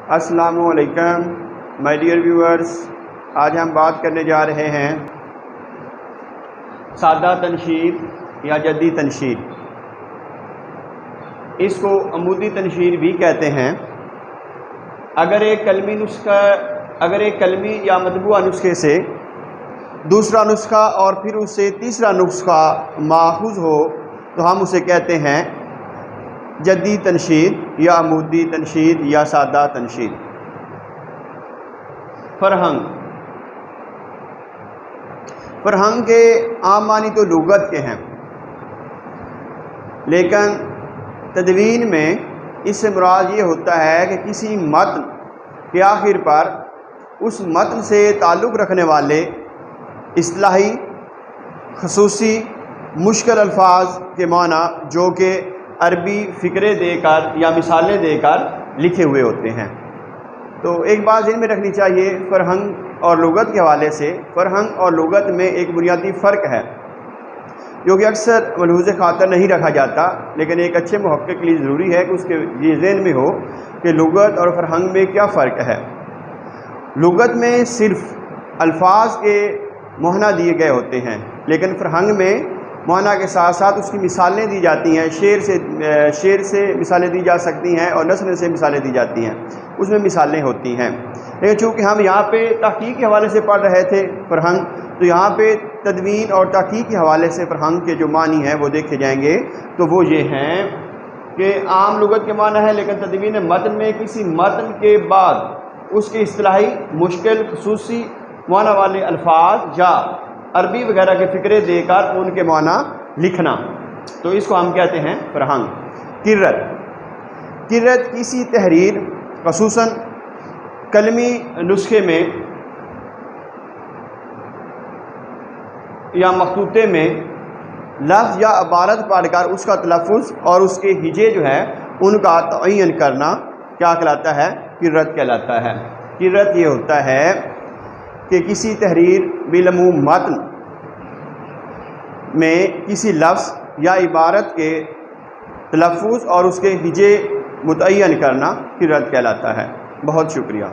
السلام علیکم my dear viewers, آج ہم بات کرنے جا رہے ہیں سادہ تنشید یا جدی تنشید۔ اس کو عمودی تنشید بھی کہتے ہیں۔ اگر ایک کلمی یا مطبوعہ نسخے سے دوسرا نسخہ اور پھر اس سے تیسرا نسخہ ماخوذ ہو تو ہم اسے کہتے ہیں جدی تنشید یا عمودی تنشید یا سادہ تنشید۔ فرہنگ کے عام معنی تو لغت کے ہیں، لیکن تدوین میں اس سے مراد یہ ہوتا ہے کہ کسی متن کے آخر پر اس متن سے تعلق رکھنے والے اصطلاحی، خصوصی، مشکل الفاظ کے معنی جو کہ عربی فقرے دے کر یا مثالیں دے کر لکھے ہوئے ہوتے ہیں۔ تو ایک بات ذہن میں رکھنی چاہیے، فرہنگ اور لغت کے حوالے سے فرہنگ اور لغت میں ایک بنیادی فرق ہے جو کہ اکثر ملحوظ خاطر نہیں رکھا جاتا، لیکن ایک اچھے محقق کے لیے ضروری ہے کہ اس کے یہ ذہن میں ہو کہ لغت اور فرہنگ میں کیا فرق ہے۔ لغت میں صرف الفاظ کے معنی دیے گئے ہوتے ہیں، لیکن فرہنگ میں معنی کے ساتھ ساتھ اس کی مثالیں دی جاتی ہیں۔ شعر سے مثالیں دی جا سکتی ہیں اور نثر سے مثالیں دی جاتی ہیں، اس میں مثالیں ہوتی ہیں۔ لیکن چونکہ ہم یہاں پہ تحقیق کے حوالے سے پڑھ رہے تھے فرہنگ، تو یہاں پہ تدوین اور تحقیق کے حوالے سے فرہنگ کے جو معنی ہیں وہ دیکھے جائیں گے، تو وہ یہ ہیں کہ عام لغت کے معنی ہے، لیکن تدوین متن میں کسی متن کے بعد اس کے اصطلاحی، مشکل، خصوصی معنی والے الفاظ یا عربی وغیرہ کے فقرے دے کر ان کے معنی لکھنا، تو اس کو ہم کہتے ہیں فرہنگ۔ کرت کسی تحریر، خصوصاً کلمی نسخے میں یا مخطوطے میں لفظ یا عبارت پڑھ کر اس کا تلفظ اور اس کے ہجے جو ہے ان کا تعین کرنا کیا کہلاتا ہے؟ کرت کہلاتا ہے۔ کرت یہ ہوتا ہے کہ کسی تحریر بالعموم متن میں کسی لفظ یا عبارت کے تلفظ اور اس کے ہجے متعین کرنا کرت کہلاتا ہے۔ بہت شکریہ۔